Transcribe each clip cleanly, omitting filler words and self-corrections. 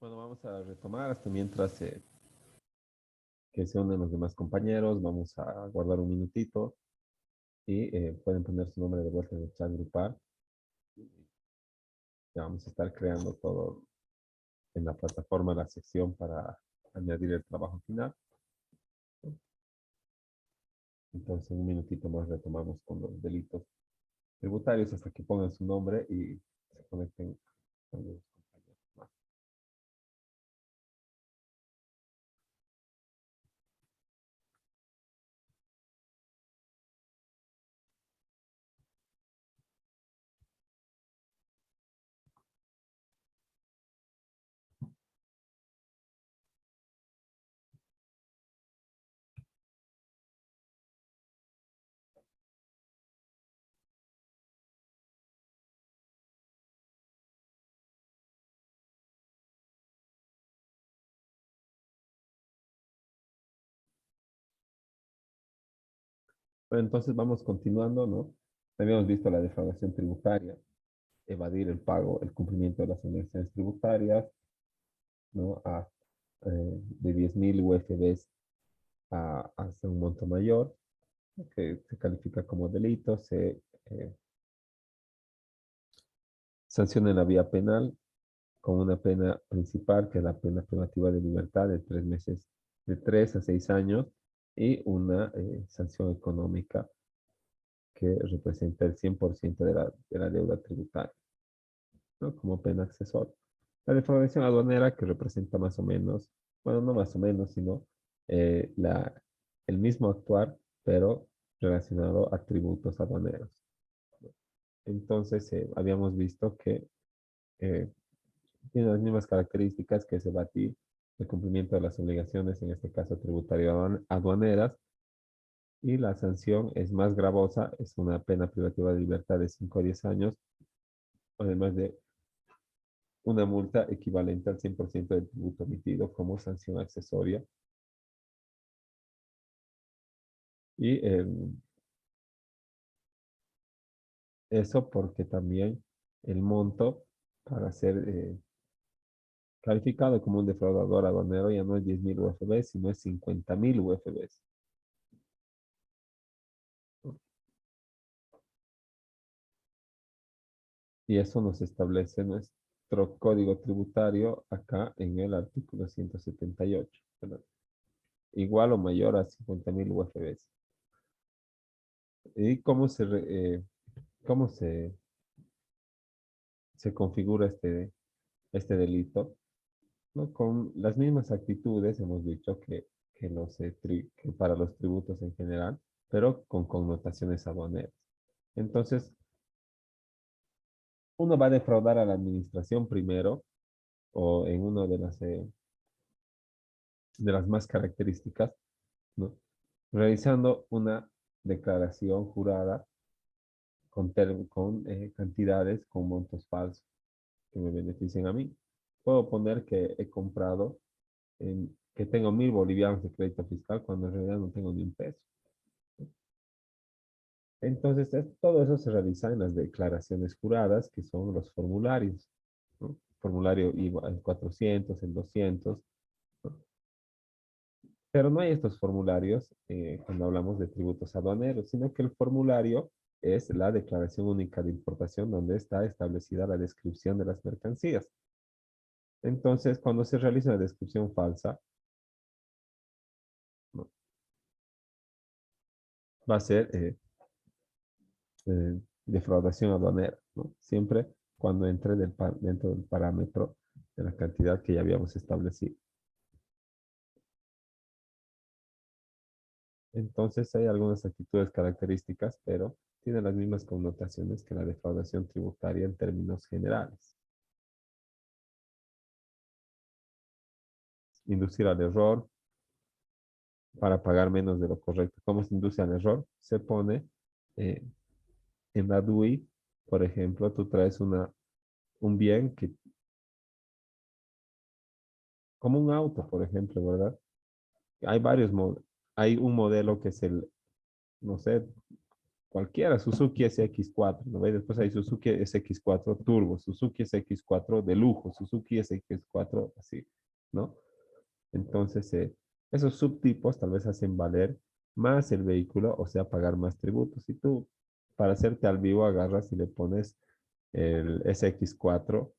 Bueno, vamos a retomar hasta mientras que se unen los demás compañeros. Vamos a guardar un minutito y pueden poner su nombre de vuelta en el chat grupal. Ya vamos a estar creando todo en la plataforma, la sección para añadir el trabajo final. Entonces, en un minutito más retomamos con los delitos tributarios hasta que pongan su nombre y se conecten con los compañeros más. Bueno, entonces vamos continuando, ¿no? Habíamos visto la defraudación tributaria, evadir el pago, el cumplimiento de las obligaciones tributarias, ¿no? De 10.000 UFBs hasta un monto mayor, que se califica como delito, se sanciona en la vía penal con una pena principal, que es la pena privativa de libertad de 3 meses, de 3 a 6 años, y una sanción económica que representa el 100% de la deuda tributaria, ¿no? Como pena accesoria. La defraudación aduanera, que representa más o menos, bueno, no más o menos, sino eh, la, el mismo actuar, pero relacionado a tributos aduaneros. Entonces, habíamos visto que eh, tiene las mismas características, que es evadir el cumplimiento de las obligaciones, en este caso tributario aduaneras, y la sanción es más gravosa, es una pena privativa de libertad de 5 a 10 años, además de una multa equivalente al 100% del tributo emitido como sanción accesoria. Y eso porque también el monto para ser calificado como un defraudador aduanero ya no es 10.000 UFBs, sino es 50.000 UFBs. Y eso nos establece nuestro código tributario acá en el artículo 178, ¿verdad? Igual o mayor a 50.000 UFBs. ¿Y cómo se configura este delito? ¿No? Con las mismas actitudes hemos dicho que para los tributos en general, pero con connotaciones aduaneras. Entonces, uno va a defraudar a la administración primero, o en una de las más características, ¿no? Realizando una declaración jurada con cantidades, con montos falsos que me beneficien a mí. Puedo poner que he comprado, que tengo 1.000 bolivianos de crédito fiscal cuando en realidad no tengo ni un peso. Entonces, todo eso se realiza en las declaraciones juradas, que son los formularios, ¿no? Formulario igual, el 400, el 200, ¿no? Pero no hay estos formularios cuando hablamos de tributos aduaneros, sino que el formulario es la declaración única de importación, donde está establecida la descripción de las mercancías. Entonces, cuando se realiza una descripción falsa, ¿no? Va a ser defraudación aduanera, ¿no? Siempre cuando entre dentro del parámetro de la cantidad que ya habíamos establecido. Entonces hay algunas actitudes características, pero tiene las mismas connotaciones que la defraudación tributaria en términos generales. Inducir al error para pagar menos de lo correcto. ¿Cómo se induce al error? Se pone eh, en la DUI, por ejemplo, tú traes un bien como un auto, por ejemplo, ¿verdad? Hay varios modelos. Hay un modelo que es no sé, cualquiera, Suzuki SX4, ¿no ve? Después hay Suzuki SX4 Turbo, Suzuki SX4 de lujo, Suzuki SX4 así, ¿no? Entonces, esos subtipos tal vez hacen valer más el vehículo, o sea, pagar más tributos. Y tú, para hacerte al vivo, agarras y le pones el SX4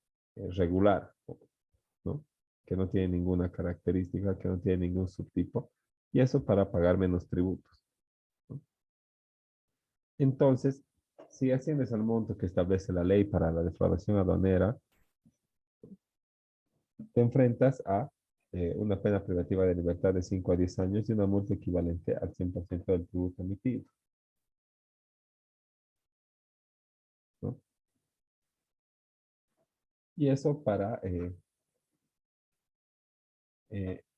regular, ¿no? Que no tiene ninguna característica, que no tiene ningún subtipo. Y eso para pagar menos tributos, ¿no? Entonces, si asciendes al monto que establece la ley para la defraudación aduanera, te enfrentas a una pena privativa de libertad de 5 a 10 años y una multa equivalente al 100% del tributo emitido, ¿no? Y eso para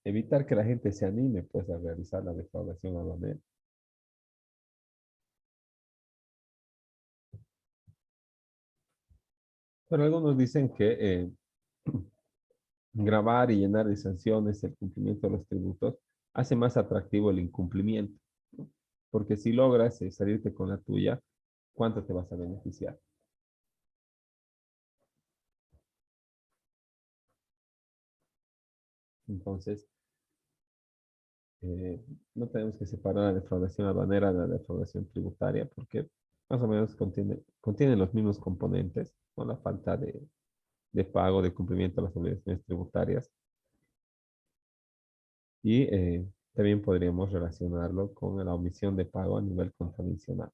evitar que la gente se anime pues, a realizar la defraudación aduanera. Pero algunos dicen que grabar y llenar de sanciones el cumplimiento de los tributos hace más atractivo el incumplimiento, ¿no? Porque si logras salirte con la tuya, ¿cuánto te vas a beneficiar? Entonces, eh, no tenemos que separar la defraudación aduanera de la defraudación tributaria porque más o menos contienen los mismos componentes, con la falta de pago, de cumplimiento de las obligaciones tributarias. Y también podríamos relacionarlo con la omisión de pago a nivel contravencional.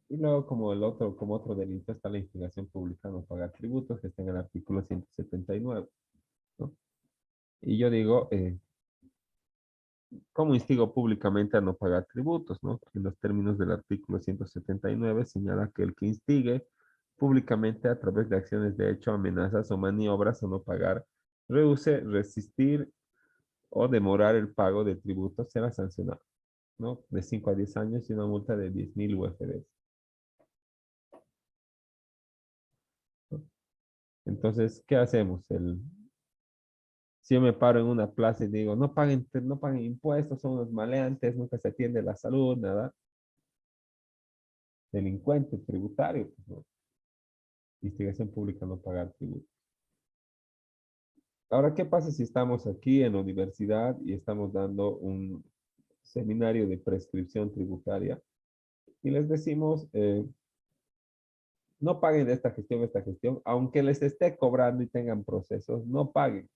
Y luego, como otro delito, está la instigación pública a no pagar tributos, que está en el artículo 179, ¿no? Y yo digo, ¿cómo instigo públicamente a no pagar tributos, no? En los términos del artículo 179 señala que el que instigue públicamente a través de acciones de hecho, amenazas o maniobras a no pagar, rehúse, resistir o demorar el pago de tributos será sancionado, ¿no? De 5 a 10 años y una multa de 10.000 UFDs, ¿no? Entonces, ¿qué hacemos? Si yo me paro en una plaza y digo, no paguen impuestos, son unos maleantes, nunca se atiende la salud, nada, delincuente tributario, pues, ¿no? Instigación pública a no pagar tributo. Ahora, ¿qué pasa si estamos aquí en la universidad y estamos dando un seminario de prescripción tributaria y les decimos, no paguen de esta gestión, aunque les esté cobrando y tengan procesos, no paguen?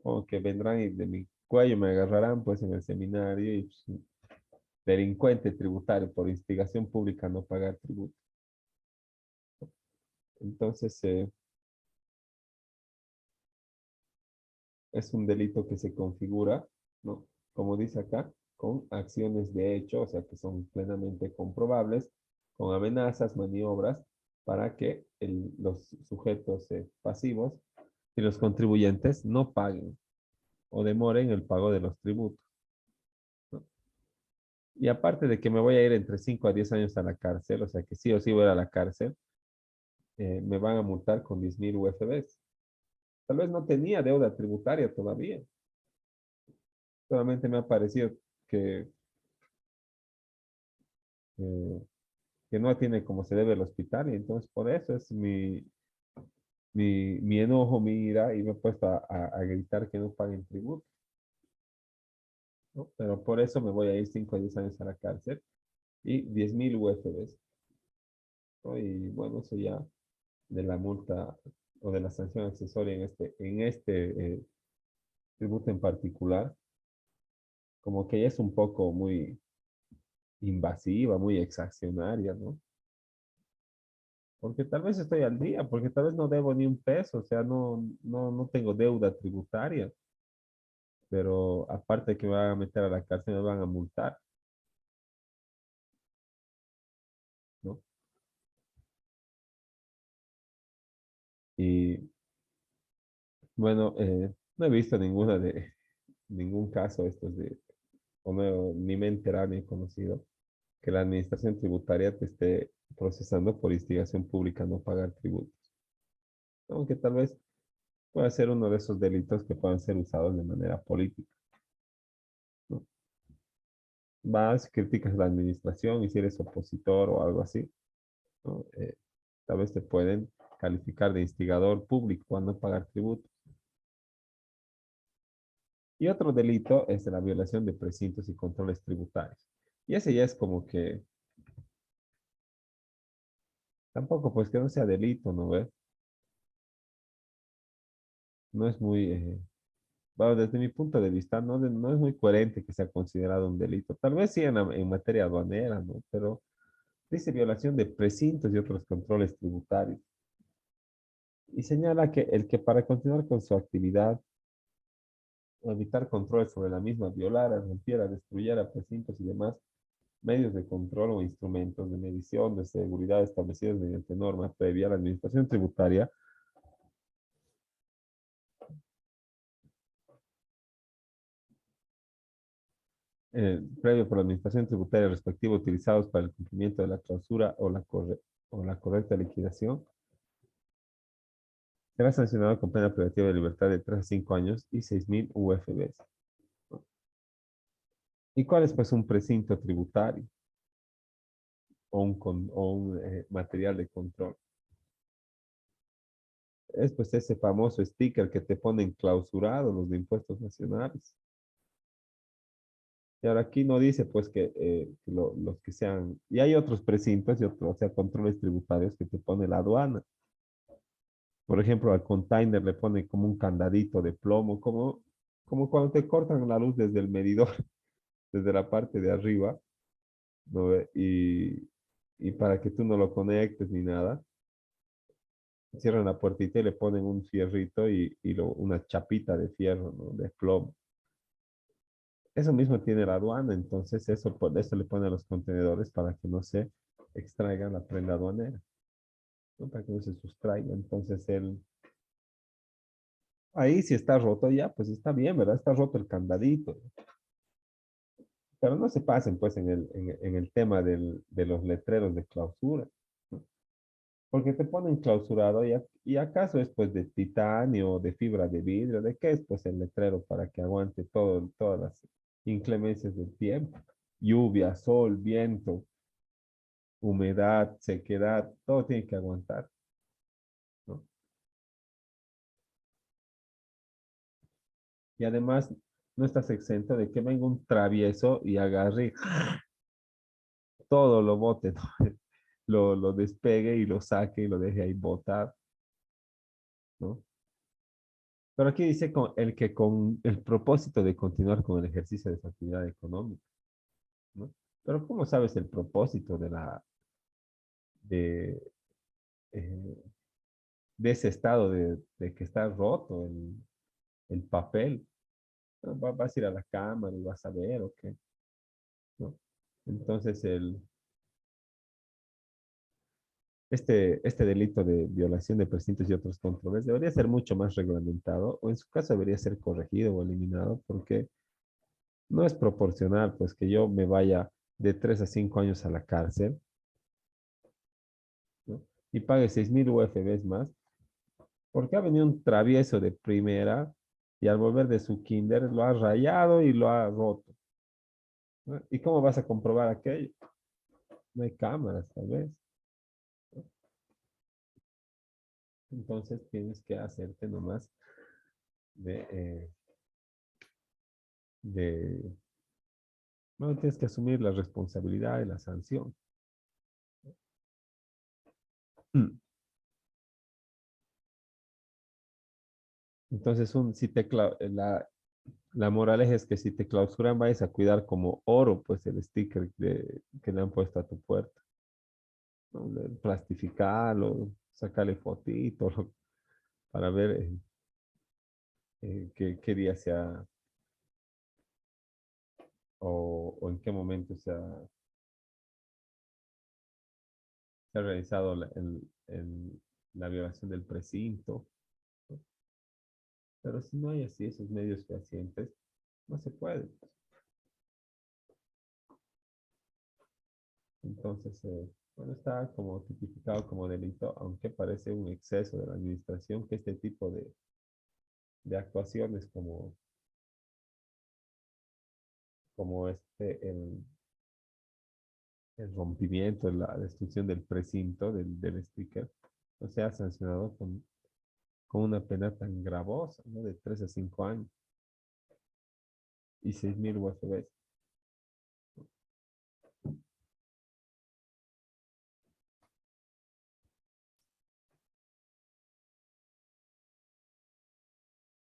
O que vendrán y de mi cuello me agarrarán pues en el seminario y pues, delincuente tributario por instigación pública a no pagar tributo. Entonces, es un delito que se configura, ¿no? Como dice acá, con acciones de hecho, o sea, que son plenamente comprobables, con amenazas, maniobras, para que los sujetos pasivos y los contribuyentes no paguen o demoren el pago de los tributos, ¿no? Y aparte de que me voy a ir entre 5 a 10 años a la cárcel, o sea que sí o sí voy a ir a la cárcel, me van a multar con 10.000 UFBs. Tal vez no tenía deuda tributaria todavía, solamente me ha parecido que eh, que no atiende como se debe el hospital, y entonces por eso es mi enojo, mi ira, y me he puesto a gritar que no paguen tributo, ¿no? Pero por eso me voy a ir 5 o 10 años a la cárcel y 10.000 UFDs, ¿no? Y bueno, eso ya de la multa o de la sanción accesoria en este tributo en particular, como que ya es un poco muy invasiva, muy exaccionaria, ¿no? Porque tal vez estoy al día, porque tal vez no debo ni un peso, o sea, no tengo deuda tributaria, pero aparte que me van a meter a la cárcel, me van a multar, ¿no? Y bueno, no he visto ningún caso estos o no, ni me he enterado ni he conocido que la administración tributaria te esté procesando por instigación pública a no pagar tributos. Aunque tal vez pueda ser uno de esos delitos que puedan ser usados de manera política, ¿no? vas, criticas la administración y si eres opositor o algo así, ¿no? Tal vez te pueden calificar de instigador público al no pagar tributo. Y otro delito es la violación de precintos y controles tributarios. Y ese ya es como que, tampoco pues que no sea delito, ¿no ves? No es muy, bueno, desde mi punto de vista, no es muy coherente que sea considerado un delito. Tal vez sí en materia aduanera, ¿no? Pero dice violación de precintos y otros controles tributarios. Y señala que el que para continuar con su actividad o evitar control sobre la misma, violara, rompiera, destruyera precintos y demás medios de control o instrumentos de medición de seguridad establecidos mediante norma previa a la administración tributaria, previo por la administración tributaria respectiva utilizados para el cumplimiento de la clausura o la correcta liquidación, será sancionado con pena privativa de libertad de 3 a 5 años y 6.000 UFBs. ¿Y cuál es pues un precinto tributario o un material de control? Es pues ese famoso sticker que te ponen clausurado los de impuestos nacionales. Y ahora aquí no dice pues que los que sean, y hay otros precintos y otros, o sea, controles tributarios que te pone la aduana. Por ejemplo, al container le pone como un candadito de plomo, como cuando te cortan la luz desde el medidor, desde la parte de arriba, ¿no ve? Y para que tú no lo conectes ni nada, cierran la puertita y le ponen un fierrito una chapita de fierro, ¿no? De plomo. Eso mismo tiene la aduana, entonces eso, por eso le ponen a los contenedores para que no se extraiga la prenda aduanera, ¿no? Para que no se sustraiga. Entonces, ahí si está roto ya, pues está bien, ¿verdad? Está roto el candadito. Pero no se pasen, pues, en el tema de los letreros de clausura, ¿no? Porque te ponen clausurado y acaso es, pues, de titanio, de fibra de vidrio, ¿de qué es, pues, el letrero para que aguante todas las inclemencias del tiempo? Lluvia, sol, viento, humedad, sequedad, todo tiene que aguantar, ¿no? Y además no estás exento de que venga un travieso y agarre todo, lo bote, ¿no? Lo despegue y lo saque y lo deje ahí botar, ¿no? Pero aquí dice el que con el propósito de continuar con el ejercicio de su actividad económica, ¿no? Pero ¿cómo sabes el propósito de, eh, de ese estado de que está roto el papel? ¿No? Vas a ir a la cámara y vas a ver o qué, ¿no? Entonces, este delito de violación de precintos y otros controles debería ser mucho más reglamentado o en su caso debería ser corregido o eliminado porque no es proporcional, pues que yo me vaya de 3 a 5 años a la cárcel, ¿no? Y pague 6.000 UFBs más porque ha venido un travieso de primera y al volver de su kinder lo ha rayado y lo ha roto, ¿no? ¿Y cómo vas a comprobar aquello? No hay cámaras, tal vez. Entonces tienes que hacerte nomás de, eh, de, no tienes que asumir la responsabilidad de la sanción. Mm. Entonces, la moraleja es que si te clausuran, vayas a cuidar como oro, pues el sticker que le han puesto a tu puerta, ¿no? Plastificarlo, sacarle fotito para ver qué día o en qué momento se ha realizado la violación del precinto, ¿no? Pero si no hay así esos medios fehacientes, no se puede. Entonces, bueno, está como tipificado como delito, aunque parece un exceso de la administración que este tipo de actuaciones como el rompimiento, la destrucción del precinto del sticker, no sea sancionado con una pena tan gravosa, ¿no? De 3 a 5 años y 6.000 USBs.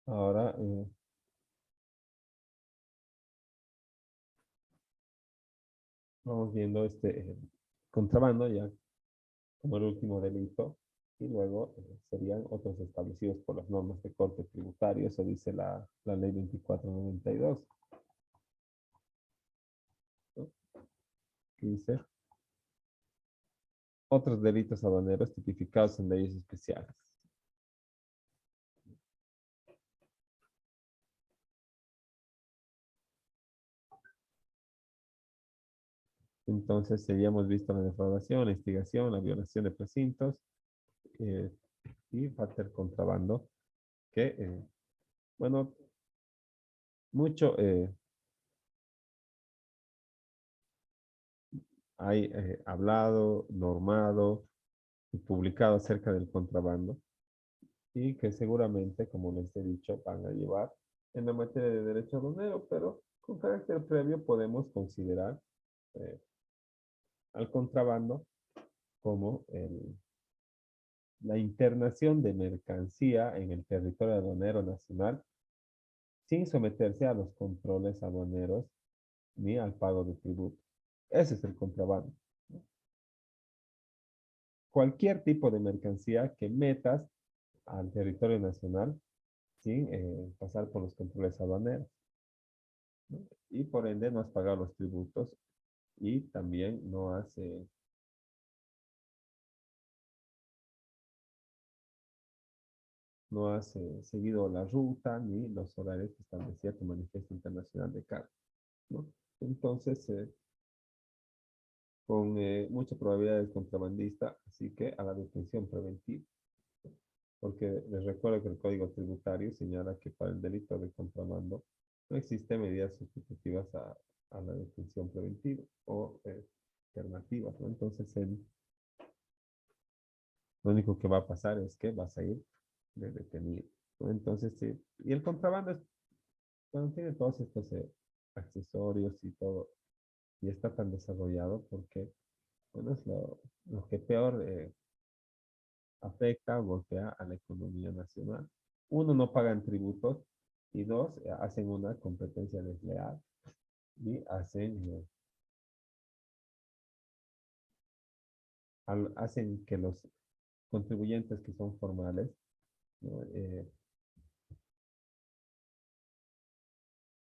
Ahora vamos viendo este contrabando ya como el último delito y luego serían otros establecidos por las normas de corte tributario, eso dice la ley 2492, ¿no? Que dice otros delitos aduaneros tipificados en leyes especiales. Entonces, seríamos visto la defraudación, la instigación, la violación de precintos eh, y falta el contrabando, que, bueno, mucho hay hablado, normado y publicado acerca del contrabando y que seguramente, como les he dicho, van a llevar en la materia de derecho aduanero, pero con carácter previo podemos considerar eh, al contrabando como la internación de mercancía en el territorio aduanero nacional sin someterse a los controles aduaneros ni al pago de tributos. Ese es el contrabando. Cualquier tipo de mercancía que metas al territorio nacional sin pasar por los controles aduaneros, ¿no? Y por ende no has pagado los tributos y también no has seguido la ruta ni los horarios que establecía tu manifiesto internacional de carga, ¿no? Entonces, con mucha probabilidad de contrabandista, así que a la detención preventiva, porque les recuerdo que el Código Tributario señala que para el delito de contrabando no existen medidas sustitutivas a la detención preventiva o alternativas, ¿no? Entonces, lo único que va a pasar es que vas a ir de detenido, ¿no? Entonces, sí, y el contrabando bueno, tiene todos estos accesorios y todo, y está tan desarrollado porque, bueno, es lo que peor afecta o golpea a la economía nacional. Uno, no pagan tributos y dos, hacen una competencia desleal y hacen que los contribuyentes que son formales, ¿no?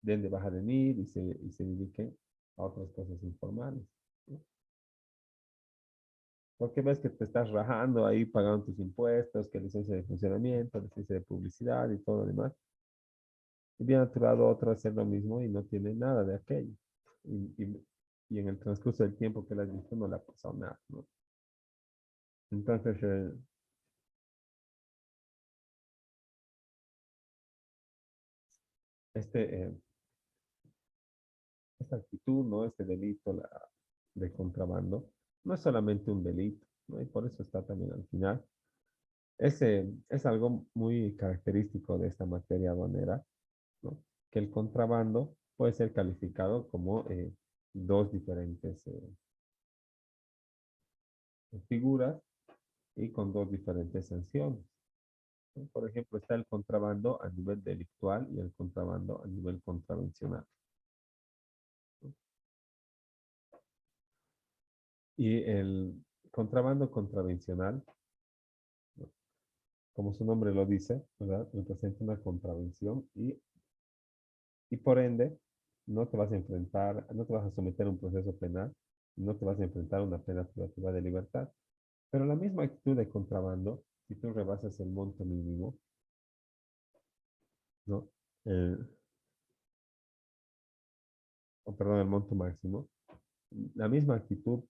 Den de baja de NIR y se dediquen a otras cosas informales, ¿no? Porque ves que te estás rajando ahí pagando tus impuestos, que licencia de funcionamiento, licencia de publicidad y todo lo demás. Y viene a tu lado otro a hacer lo mismo y no tiene nada de aquello. Y en el transcurso del tiempo que le has visto no le ha pasado nada, ¿no? Entonces, este, eh, esta actitud, ¿no? Este delito de contrabando, no es solamente un delito, ¿no? Y por eso está también al final. Es algo muy característico de esta materia aduanera, ¿no? Que el contrabando puede ser calificado como dos diferentes figuras y con dos diferentes sanciones, ¿no? Por ejemplo, está el contrabando a nivel delictual y el contrabando a nivel contravencional, ¿no? Y el contrabando contravencional, ¿no? Como su nombre lo dice, ¿verdad? Representa una contravención y por ende no te vas a someter a un proceso penal, no te vas a enfrentar a una pena privativa de libertad. Pero la misma actitud de contrabando, si tú rebasas el monto mínimo, ¿no? Eh, o perdón, el monto máximo, la misma actitud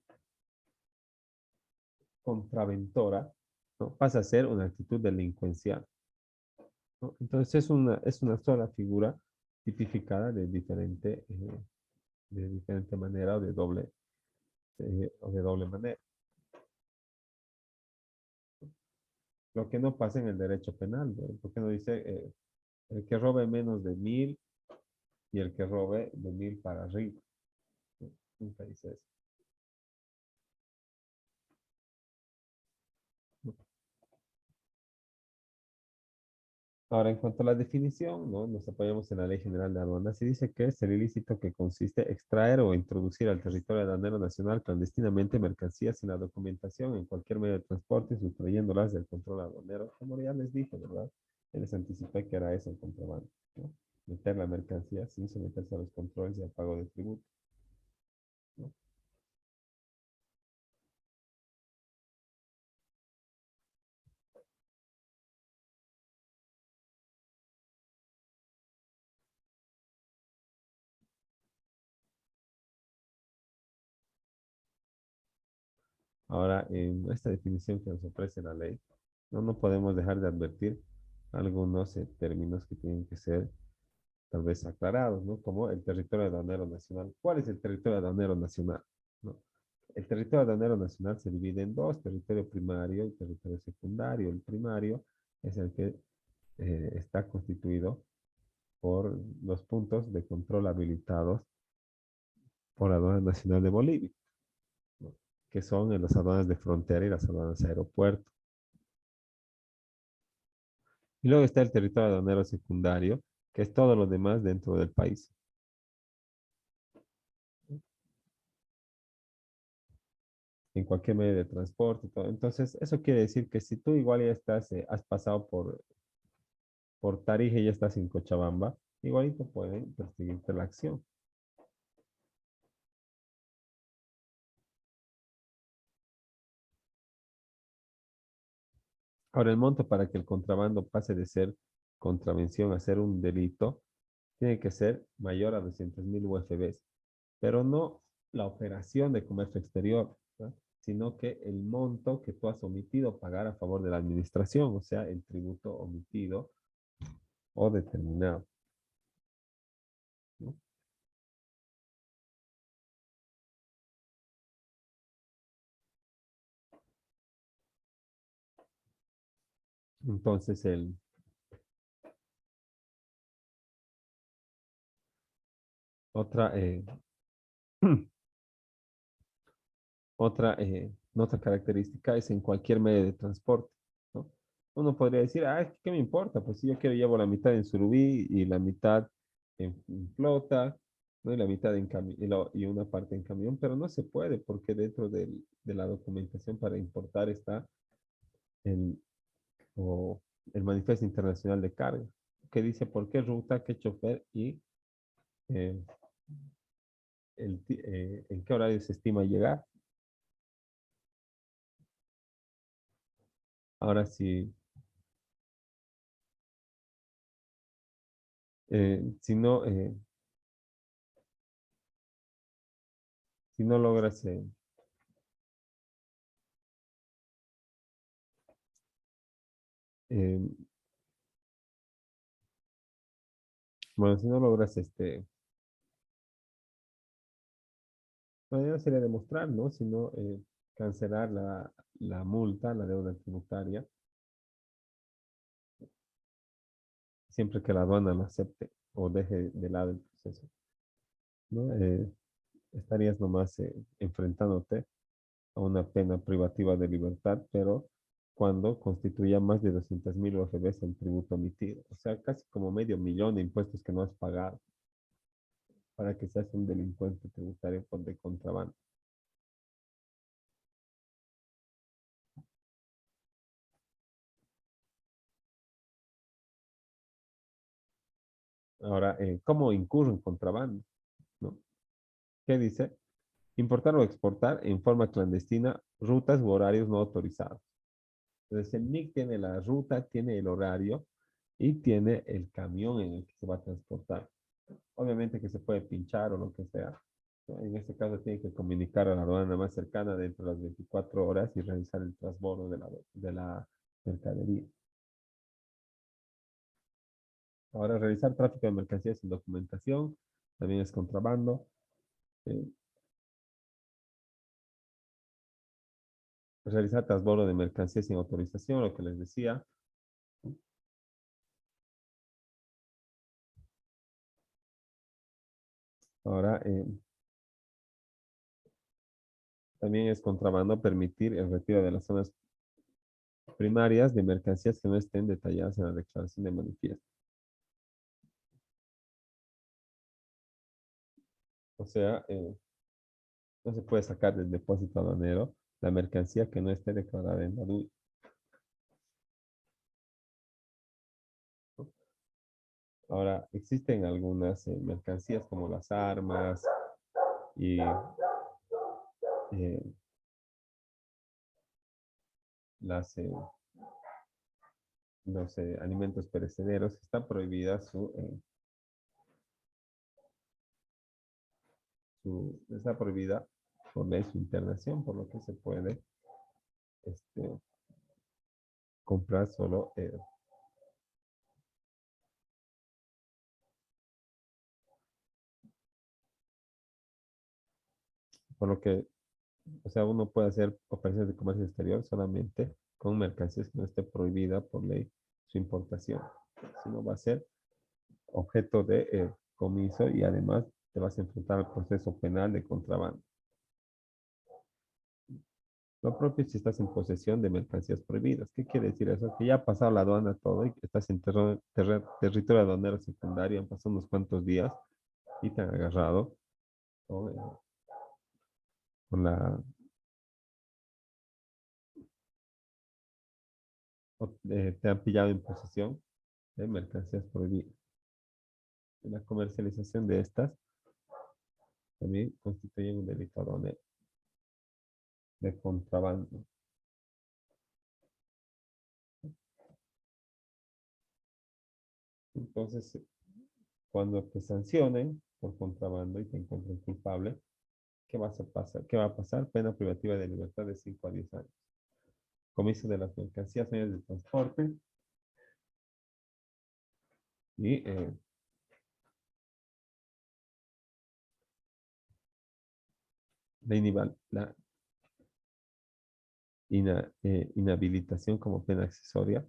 contraventora, ¿no? Pasa a ser una actitud delincuencial, ¿no? Entonces es una sola figura tipificada de diferente manera o de doble o de doble manera. Lo que no pasa en el derecho penal, ¿no? Porque no dice el que robe menos de 1000 y el que robe de 1000 para arriba. ¿No? Nunca dice eso. ¿No? Ahora, en cuanto a la definición, ¿no? Nos apoyamos en la Ley General de Aduanas y dice que es el ilícito que consiste extraer o introducir al territorio aduanero nacional clandestinamente mercancías sin la documentación en cualquier medio de transporte, sustrayéndolas del control aduanero, como ya les dije, ¿verdad? Ya les anticipé que era eso el contrabando, ¿no? Meter la mercancía sin someterse a los controles y al pago de tributo, ¿no? Ahora, en esta definición que nos ofrece la ley, no podemos dejar de advertir algunos términos que tienen que ser tal vez aclarados, ¿no? Como el territorio aduanero nacional. ¿Cuál es el territorio aduanero nacional? ¿No? El territorio aduanero nacional se divide en dos, territorio primario y territorio secundario. El primario es el que está constituido por los puntos de control habilitados por la Aduana Nacional de Bolivia, ¿no? Que son en las aduanas de frontera y las aduanas de aeropuerto. Y luego está el territorio aduanero secundario, que es todo lo demás dentro del país. En cualquier medio de transporte y todo. Entonces, eso quiere decir que si tú igual ya estás, has pasado por Tarija y ya estás en Cochabamba, igualito pueden perseguirte la acción. Ahora, el monto para que el contrabando pase de ser contravención a ser un delito tiene que ser mayor a 200.000 UFBs, pero no la operación de comercio exterior, ¿no? Sino que el monto que tú has omitido pagar a favor de la administración, o sea, el tributo omitido o determinado, ¿no? Entonces, otra, otra característica es en cualquier medio de transporte, ¿no? Uno podría decir, ah, ¿qué me importa? Pues si yo quiero llevo la mitad en Surubí y la mitad en flota, ¿no? Y la mitad en camión y una parte en camión, pero no se puede porque dentro de la documentación para importar está el, o el Manifiesto Internacional de Carga, que dice por qué ruta, qué chofer y eh, en qué horario se estima llegar. Ahora, si no logras, eh, bueno, si no logras, bueno, ya no sería demostrar, ¿no? Sino cancelar la multa, la deuda tributaria, siempre que la aduana lo acepte o deje de lado el proceso, ¿no? Estarías nomás enfrentándote a una pena privativa de libertad, pero cuando constituya más de 200.000 UFBs el tributo emitido. O sea, casi como medio millón de impuestos que no has pagado para que seas un delincuente tributario por de contrabando. Ahora, ¿cómo incurro en contrabando? ¿No? ¿Qué dice? Importar o exportar en forma clandestina rutas u horarios no autorizados. Entonces, el NIC tiene la ruta, tiene el horario y tiene el camión en el que se va a transportar. Obviamente que se puede pinchar o lo que sea, ¿no? En este caso, tiene que comunicar a la aduana más cercana dentro de las 24 horas y realizar el transbordo de la mercadería. Ahora, realizar tráfico de mercancías sin documentación también es contrabando. eh, realizar transbordo de mercancías sin autorización, lo que les decía. Ahora, también es contrabando permitir el retiro de las zonas primarias de mercancías que no estén detalladas en la declaración de manifiesto. O sea, no se puede sacar del depósito aduanero la mercancía que no esté declarada en la DUI. Ahora, existen algunas mercancías como las armas y eh, las, los alimentos perecederos. Está prohibida está prohibida por ley su internación, por lo que se puede este, comprar solo, por lo que, o sea, uno puede hacer operaciones de comercio exterior solamente con mercancías que no esté prohibida por ley su importación. Si no va a ser objeto de comiso y además te vas a enfrentar al proceso penal de contrabando. Lo propio si estás en posesión de mercancías prohibidas. ¿Qué quiere decir eso? Que ya ha pasado la aduana todo y que estás en territorio aduanero secundario, han pasado unos cuantos días y te han agarrado ¿no? Con la, te han pillado en posesión de mercancías prohibidas. La comercialización de estas también constituye un delito aduanero de contrabando. Entonces, cuando te sancionen por contrabando y te encuentren culpable, ¿qué va a pasar? ¿Qué va a pasar? Pena privativa de libertad de 5 a 10 años. Comiso de las mercancías, medios de transporte y la inhabilitación como pena accesoria.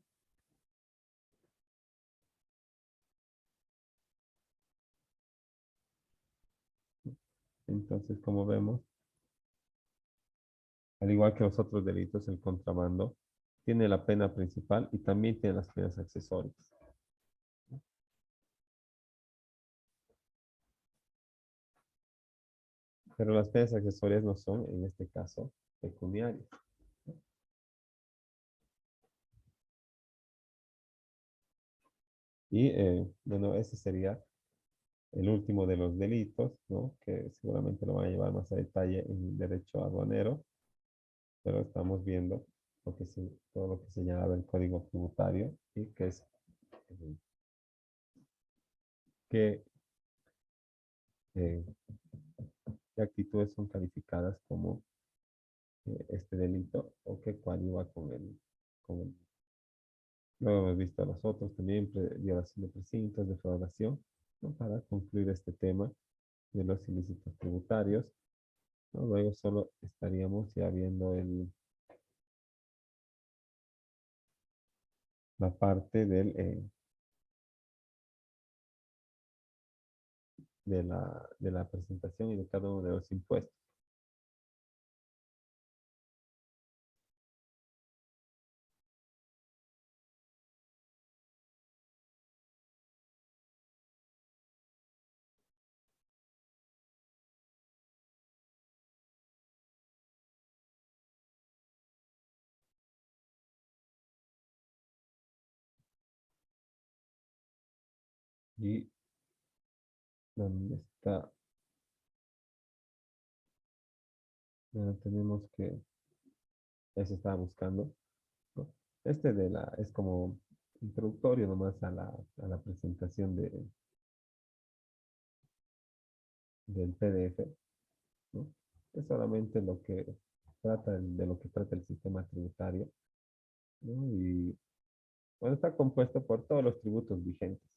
Entonces, como vemos, al igual que los otros delitos, el contrabando tiene la pena principal y también tiene las penas accesorias. Pero las penas accesorias no son, en este caso, pecuniarias. Y bueno, ese sería el último de los delitos, ¿no? Que seguramente lo van a llevar más a detalle en derecho aduanero, pero estamos viendo todo lo que señalaba el Código Tributario y que es qué, eh, qué actitudes son calificadas como este delito o qué coadyuva con el. Luego hemos visto los otros también, violación de precintos, defraudación, ¿no? Para concluir este tema de los ilícitos tributarios, ¿no? Luego solo estaríamos ya viendo la parte de la presentación y de cada uno de los impuestos. Y donde está, tenemos que, eso estaba buscando, ¿no? Este es como introductorio nomás a la presentación del PDF, ¿no? Es solamente de lo que trata el sistema tributario, ¿no? Y bueno, está compuesto por todos los tributos vigentes,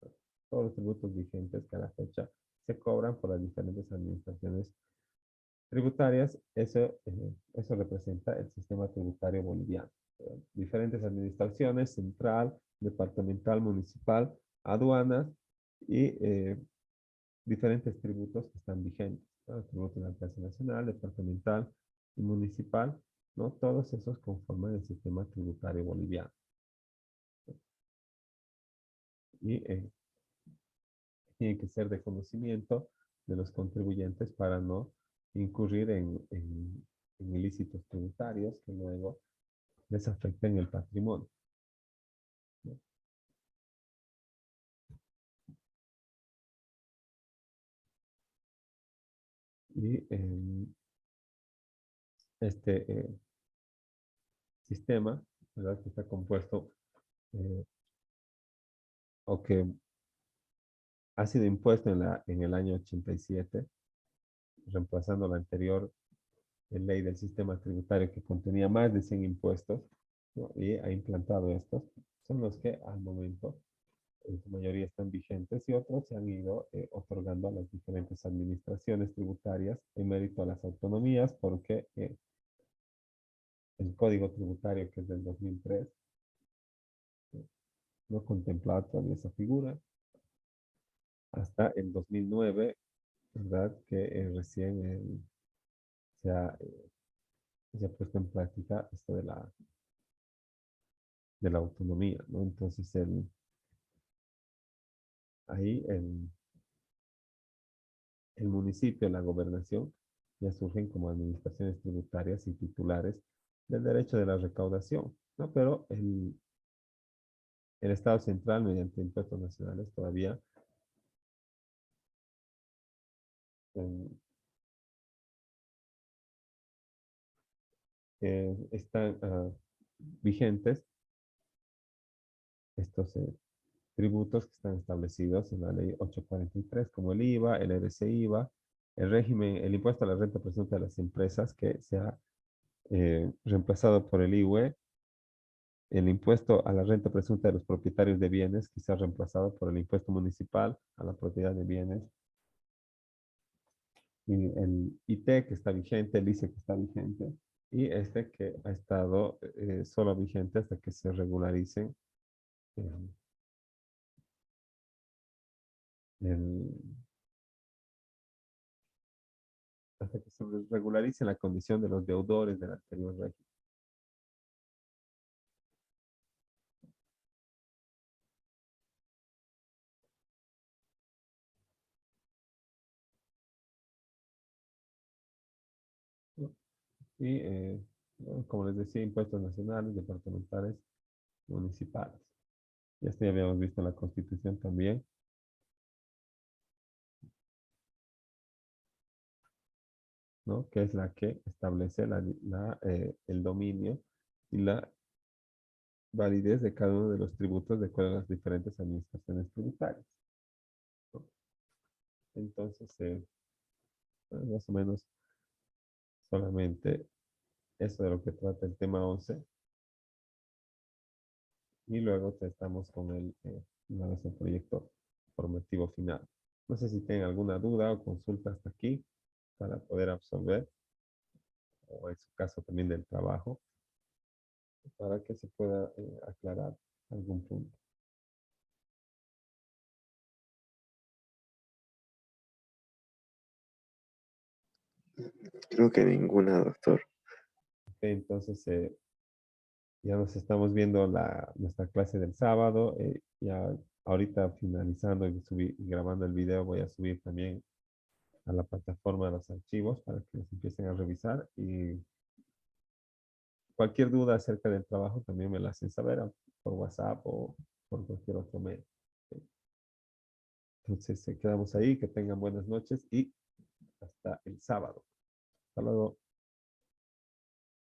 ¿no? Todos los tributos vigentes que a la fecha se cobran por las diferentes administraciones tributarias, eso representa el sistema tributario boliviano. Diferentes administraciones, central, departamental, municipal, aduanas y diferentes tributos que están vigentes, ¿no? Tributo de alcance nacional, departamental y municipal, ¿no? Todos esos conforman el sistema tributario boliviano. Y tiene que ser de conocimiento de los contribuyentes para no incurrir en ilícitos tributarios que luego les afecten el patrimonio, ¿no? Y este sistema, ¿verdad? Que está compuesto eh, o que ha sido impuesto en el año 87, reemplazando la anterior ley del sistema tributario que contenía más de 100 impuestos, ¿no? Y ha implantado estos, son los que al momento en su mayoría están vigentes y otros se han ido otorgando a las diferentes administraciones tributarias en mérito a las autonomías porque el código tributario que es del 2003 eh, no contemplaba todavía esa figura hasta el 2009, ¿verdad? Que recién se ha, se ha puesto en práctica esto de la autonomía, ¿no? Entonces, ahí el municipio, la gobernación, ya surgen como administraciones tributarias y titulares del derecho de la recaudación, ¿no? Pero el Estado central, mediante impuestos nacionales, todavía eh, están vigentes estos tributos que están establecidos en la ley 843, como el IVA, el RCIVA, el régimen, el impuesto a la renta presunta de las empresas que se ha reemplazado por el IUE, el impuesto a la renta presunta de los propietarios de bienes, que se ha reemplazado por el impuesto municipal a la propiedad de bienes, y el IT que está vigente, el ICE que está vigente, y este que ha estado solo vigente hasta que se regularicen eh, el, hasta que se regularice la condición de los deudores del anterior régimen. ¿No? Y, ¿no? Como les decía, impuestos nacionales, departamentales, municipales. Y esto ya habíamos visto en la Constitución también, ¿no? Que es la que establece el dominio y la validez de cada uno de los tributos de acuerdo a las diferentes administraciones tributarias, ¿no? Entonces, más o menos solamente eso de lo que trata el tema 11 y luego estamos con una vez el proyecto formativo final. No sé si tienen alguna duda o consulta hasta aquí para poder absorber, o en su caso también del trabajo, para que se pueda aclarar algún punto. Creo que ninguna, doctor. Ok, entonces, ya nos estamos viendo nuestra clase del sábado. Ya ahorita finalizando y grabando el video, voy a subir también a la plataforma los archivos para que los empiecen a revisar. Y cualquier duda acerca del trabajo también me la hacen saber por WhatsApp o por cualquier otro medio. Entonces, quedamos ahí. Que tengan buenas noches y hasta el sábado. Hasta luego.